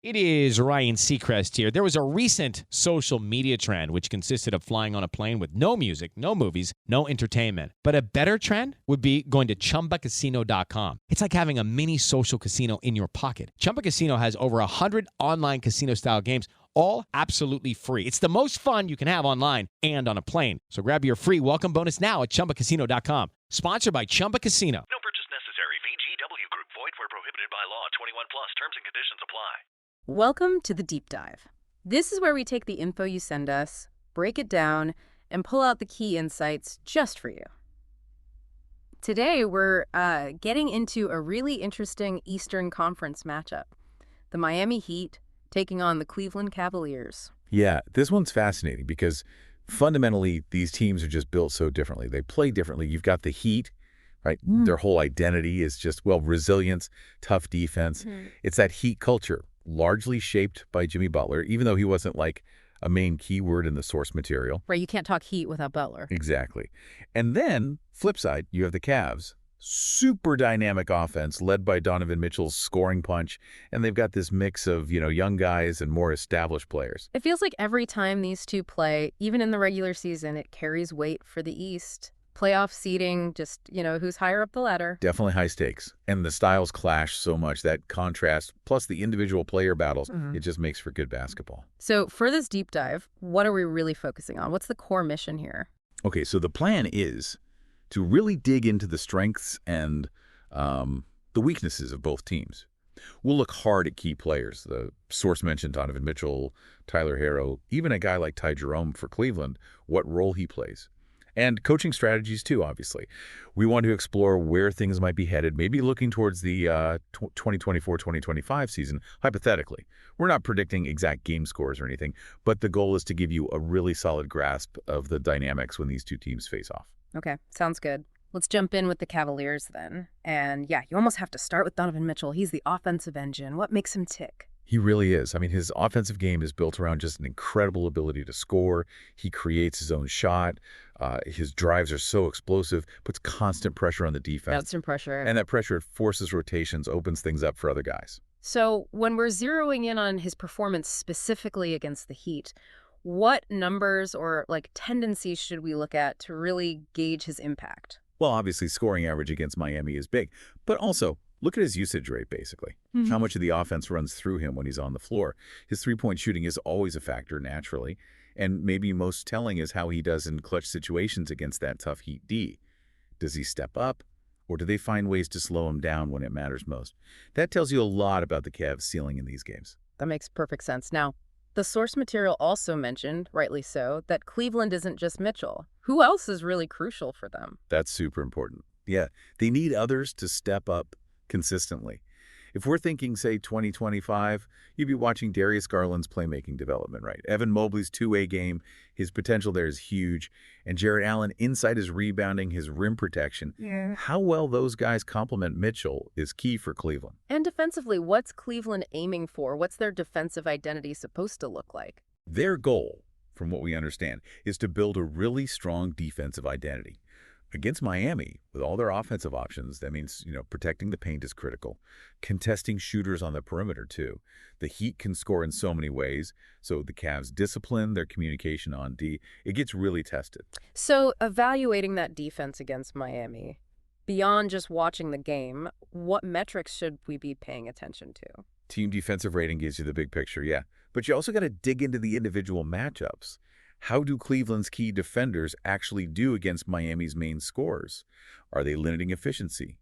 It is Ryan Seacrest here. There was a recent social media trend which consisted of flying on a plane with no music, no movies, no entertainment. But a better trend would be going to ChumbaCasino.com. It's like having a mini social casino in your pocket. Chumba Casino has over 100 online casino-style games, all absolutely free. It's the most fun you can have online and on a plane. So grab your free welcome bonus now at ChumbaCasino.com. Sponsored by Chumba Casino. No purchase necessary. VGW Group. Void where prohibited by law. 21 plus. Terms and conditions apply. Welcome to the Deep Dive. This is where we take the info you send us, break it down, and pull out the key insights just for you. Today, we're getting into a really interesting Eastern Conference matchup. The Miami Heat taking on the Cleveland Cavaliers. Yeah, this one's fascinating because fundamentally, these teams are just built so differently. They play differently. You've got the Heat, right? Their whole identity is just, resilience, tough defense. It's that Heat culture, largely shaped by Jimmy Butler, even though he wasn't like a main keyword in the source material. Right, you can't talk Heat without Butler. Exactly. And then, flip side, you have the Cavs. Super dynamic offense led by Donovan Mitchell's scoring punch. And they've got this mix of, young guys and more established players. It feels like every time these two play, even in the regular season, it carries weight for the East. Playoff seeding, just, who's higher up the ladder. Definitely high stakes. And the styles clash so much, that contrast, plus the individual player battles, it just makes for good basketball. So for this deep dive, what are we really focusing on? What's the core mission here? Okay, so the plan is to really dig into the strengths and the weaknesses of both teams. We'll look hard at key players. The source mentioned Donovan Mitchell, Tyler Herro, even a guy like Ty Jerome for Cleveland, what role he plays. And coaching strategies too, obviously. We want to explore where things might be headed, maybe looking towards the 2024-2025 season, hypothetically. We're not predicting exact game scores or anything, but the goal is to give you a really solid grasp of the dynamics when these two teams face off. Okay, sounds good. Let's jump in with the Cavaliers then. And yeah, you almost have to start with Donovan Mitchell. He's the offensive engine. What makes him tick? He really is. I mean, his offensive game is built around just an incredible ability to score. He creates his own shot. His drives are so explosive, puts constant pressure on the defense. Constant pressure. And that pressure forces rotations, opens things up for other guys. So when we're zeroing in on his performance specifically against the Heat, what numbers or tendencies should we look at to really gauge his impact? Well, obviously, scoring average against Miami is big, but also look at his usage rate, basically. How much of the offense runs through him when he's on the floor. His three-point shooting is always a factor, naturally. And maybe most telling is how he does in clutch situations against that tough Heat D. Does he step up, or do they find ways to slow him down when it matters most? That tells you a lot about the Cavs' ceiling in these games. That makes perfect sense. Now, the source material also mentioned, rightly so, that Cleveland isn't just Mitchell. Who else is really crucial for them? That's super important. Yeah, they need others to step up consistently. If we're thinking, say, 2025, you'd be watching Darius Garland's playmaking development, right? Evan Mobley's two-way game, his potential there is huge. And Jarrett Allen, inside his rebounding, his rim protection. Yeah. How well those guys complement Mitchell is key for Cleveland. And defensively, what's Cleveland aiming for? What's their defensive identity supposed to look like? Their goal, from what we understand, is to build a really strong defensive identity. Against Miami, with all their offensive options, that means, protecting the paint is critical. Contesting shooters on the perimeter, too. The Heat can score in so many ways, so the Cavs discipline, their communication on D, it gets really tested. So evaluating that defense against Miami, beyond just watching the game, what metrics should we be paying attention to? Team defensive rating gives you the big picture, yeah. But you also got to dig into the individual matchups. How do Cleveland's key defenders actually do against Miami's main scorers? Are they limiting efficiency?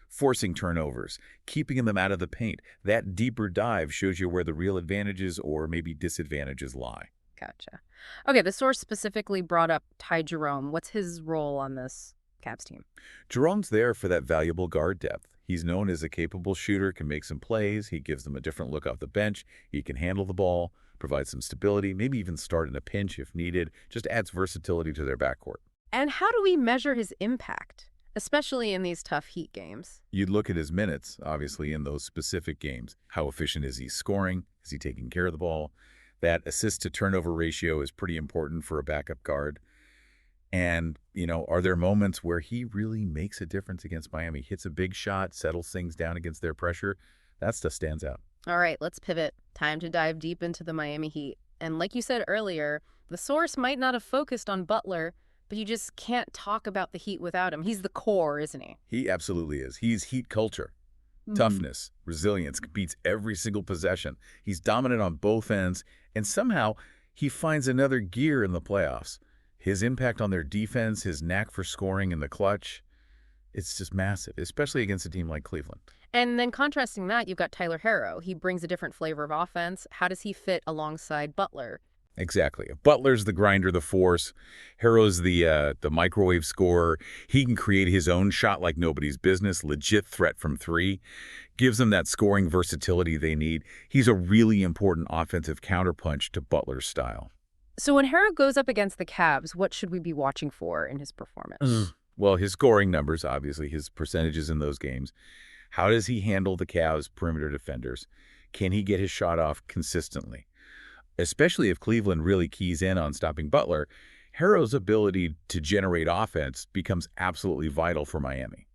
Forcing turnovers? Keeping them out of the paint? That deeper dive shows you where the real advantages or maybe disadvantages lie. Gotcha. Okay, the source specifically brought up Ty Jerome. What's his role on this Cavs team? Jerome's there for that valuable guard depth. He's known as a capable shooter, can make some plays. He gives them a different look off the bench. He can handle the ball, provide some stability, maybe even start in a pinch if needed. Just adds versatility to their backcourt. And how do we measure his impact, especially in these tough Heat games? You'd look at his minutes, obviously, in those specific games. How efficient is he scoring? Is he taking care of the ball? That assist-to-turnover ratio is pretty important for a backup guard. And, are there moments where he really makes a difference against Miami? Hits a big shot, settles things down against their pressure. That stuff stands out. All right, let's pivot. Time to dive deep into the Miami Heat. And like you said earlier, the source might not have focused on Butler, but you just can't talk about the Heat without him. He's the core, isn't he? He absolutely is. He's Heat culture. Toughness, resilience, beats every single possession. He's dominant on both ends, and somehow he finds another gear in the playoffs. His impact on their defense, his knack for scoring in the clutch, it's just massive, especially against a team like Cleveland. And then contrasting that, you've got Tyler Herro. He brings a different flavor of offense. How does he fit alongside Butler? Exactly. Butler's the grinder, the force. Herro's the microwave scorer. He can create his own shot like nobody's business, legit threat from three. Gives them that scoring versatility they need. He's a really important offensive counterpunch to Butler's style. So when Herro goes up against the Cavs, what should we be watching for in his performance? Well, his scoring numbers, obviously, his percentages in those games. How does he handle the Cavs' perimeter defenders? Can he get his shot off consistently? Especially if Cleveland really keys in on stopping Butler, Herro's ability to generate offense becomes absolutely vital for Miami.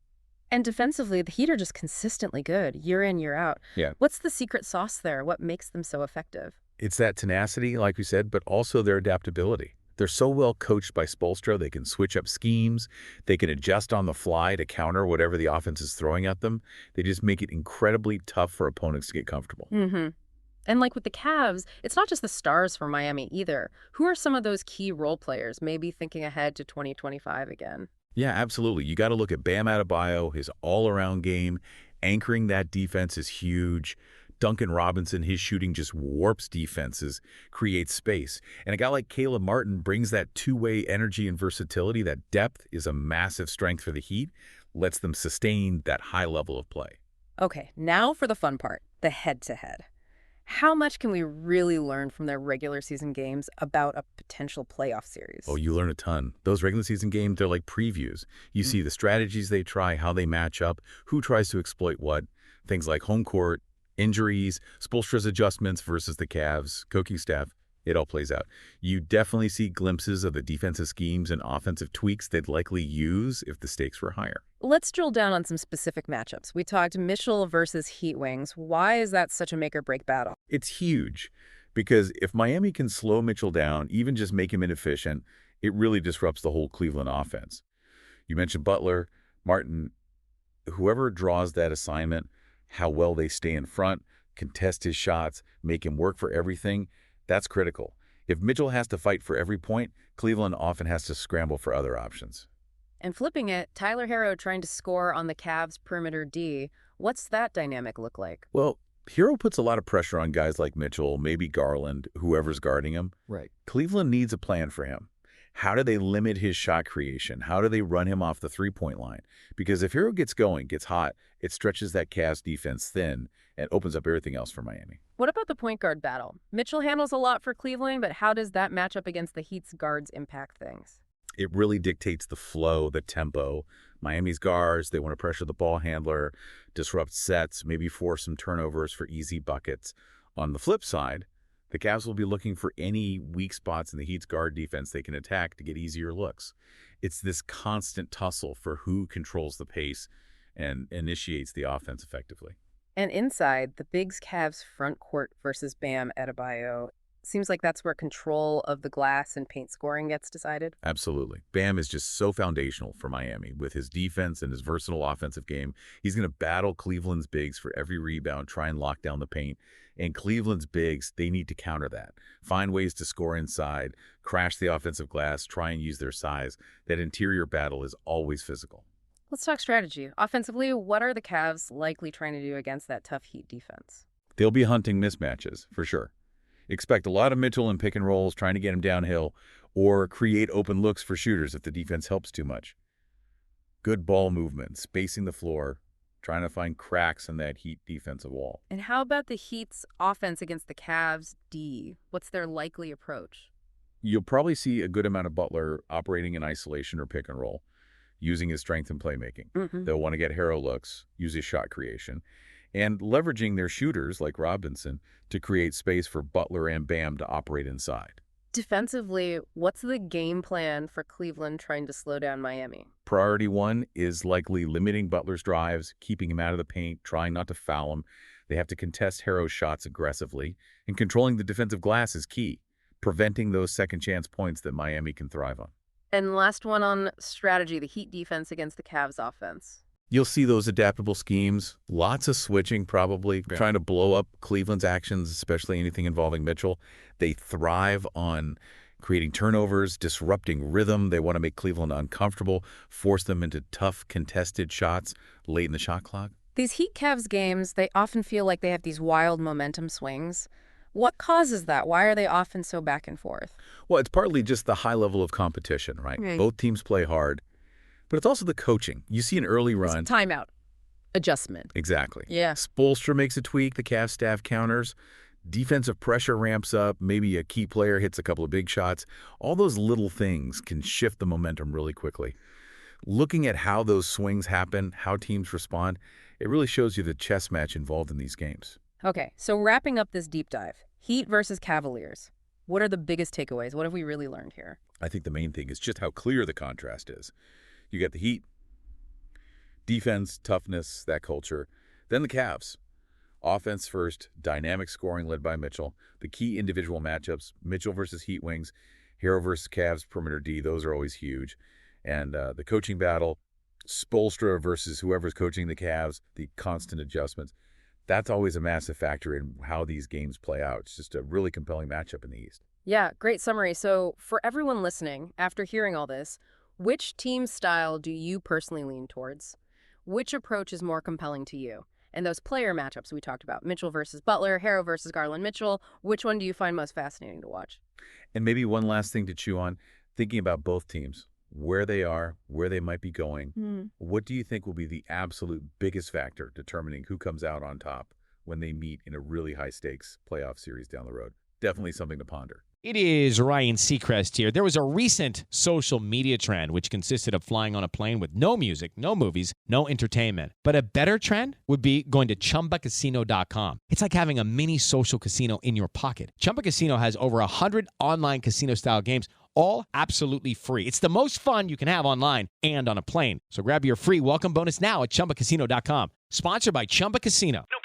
And defensively, the Heat are just consistently good, year in, year out. Yeah. What's the secret sauce there? What makes them so effective? It's that tenacity, like we said, but also their adaptability. They're so well coached by Spoelstra, they can switch up schemes. They can adjust on the fly to counter whatever the offense is throwing at them. They just make it incredibly tough for opponents to get comfortable. And like with the Cavs, it's not just the stars for Miami either. Who are some of those key role players, maybe thinking ahead to 2025 again? Yeah, absolutely. You got to look at Bam Adebayo, his all-around game. Anchoring that defense is huge. Duncan Robinson, his shooting just warps defenses, creates space. And a guy like Caleb Martin brings that two-way energy and versatility. That depth is a massive strength for the Heat, lets them sustain that high level of play. Okay, now for the fun part, the head-to-head. How much can we really learn from their regular season games about a potential playoff series? Oh, you learn a ton. Those regular season games, they're like previews. You see the strategies they try, how they match up, who tries to exploit what. Things like home court, injuries, Spoelstra's adjustments versus the Cavs, coaching staff. It all plays out. You definitely see glimpses of the defensive schemes and offensive tweaks they'd likely use if the stakes were higher. Let's drill down on some specific matchups. We talked Mitchell versus Heat Wings. Why is that such a make-or-break battle? It's huge because if Miami can slow Mitchell down, even just make him inefficient, it really disrupts the whole Cleveland offense. You mentioned Butler, Martin, whoever draws that assignment, how well they stay in front, contest his shots, make him work for everything, that's critical. If Mitchell has to fight for every point, Cleveland often has to scramble for other options. And flipping it, Tyler Herro trying to score on the Cavs' perimeter D. What's that dynamic look like? Well, Herro puts a lot of pressure on guys like Mitchell, maybe Garland, whoever's guarding him. Right. Cleveland needs a plan for him. How do they limit his shot creation? How do they run him off the three-point line? Because if Herro gets going, gets hot, it stretches that Cavs defense thin and opens up everything else for Miami. What about the point guard battle? Mitchell handles a lot for Cleveland, but how does that matchup against the Heat's guards impact things? It really dictates the flow, the tempo. Miami's guards, they want to pressure the ball handler, disrupt sets, maybe force some turnovers for easy buckets. On the flip side, the Cavs will be looking for any weak spots in the Heat's guard defense they can attack to get easier looks. It's this constant tussle for who controls the pace and initiates the offense effectively. And inside, the Bigs Cavs front court versus Bam Adebayo. Seems like that's where control of the glass and paint scoring gets decided. Absolutely. Bam is just so foundational for Miami. With his defense and his versatile offensive game, he's going to battle Cleveland's bigs for every rebound, try and lock down the paint. And Cleveland's bigs, they need to counter that. Find ways to score inside, crash the offensive glass, try and use their size. That interior battle is always physical. Let's talk strategy. Offensively, what are the Cavs likely trying to do against that tough Heat defense? They'll be hunting mismatches, for sure. Expect a lot of Mitchell in pick and rolls, trying to get him downhill, or create open looks for shooters if the defense helps too much. Good ball movement, spacing the floor, trying to find cracks in that Heat defensive wall. And how about the Heat's offense against the Cavs' D? What's their likely approach? You'll probably see a good amount of Butler operating in isolation or pick and roll, using his strength in playmaking. They'll want to get Herro looks, use his shot creation, and leveraging their shooters like Robinson to create space for Butler and Bam to operate inside. Defensively, what's the game plan for Cleveland trying to slow down Miami? Priority one is likely limiting Butler's drives, keeping him out of the paint, trying not to foul him. They have to contest hero shots aggressively, and controlling the defensive glass is key, preventing those second-chance points that Miami can thrive on. And last one on strategy, the Heat defense against the Cavs offense. You'll see those adaptable schemes, lots of switching probably, trying to blow up Cleveland's actions, especially anything involving Mitchell. They thrive on creating turnovers, disrupting rhythm. They want to make Cleveland uncomfortable, force them into tough, contested shots late in the shot clock. These Heat-Cavs games, they often feel like they have these wild momentum swings. What causes that? Why are they often so back and forth? Well, it's partly just the high level of competition, right? Both teams play hard, but it's also the coaching. You see an early run. Timeout. Adjustment. Exactly. Yeah. Spoelstra makes a tweak, the Cavs staff counters. Defensive pressure ramps up, maybe a key player hits a couple of big shots. All those little things can shift the momentum really quickly. Looking at how those swings happen, how teams respond, it really shows you the chess match involved in these games. Okay, so wrapping up this deep dive, Heat versus Cavaliers. What are the biggest takeaways? What have we really learned here? I think the main thing is just how clear the contrast is. You got the Heat, defense, toughness, that culture. Then the Cavs. Offense first, dynamic scoring led by Mitchell. The key individual matchups, Mitchell versus Heat wings, Hero versus Cavs perimeter D, those are always huge. And the coaching battle, Spoelstra versus whoever's coaching the Cavs, the constant adjustments. That's always a massive factor in how these games play out. It's just a really compelling matchup in the East. Yeah, great summary. So for everyone listening, after hearing all this, which team style do you personally lean towards? Which approach is more compelling to you? And those player matchups we talked about, Mitchell versus Butler, Harrow versus Garland Mitchell, which one do you find most fascinating to watch? And maybe one last thing to chew on, thinking about both teams, where they are, where they might be going. What do you think will be the absolute biggest factor determining who comes out on top when they meet in a really high-stakes playoff series down the road? Definitely something to ponder. It is Ryan Seacrest here. There was a recent social media trend which consisted of flying on a plane with no music, no movies, no entertainment. But a better trend would be going to ChumbaCasino.com. It's like having a mini social casino in your pocket. Chumba Casino has over 100 online casino-style games, all absolutely free. It's the most fun you can have online and on a plane. So grab your free welcome bonus now at ChumbaCasino.com. Sponsored by Chumba Casino. No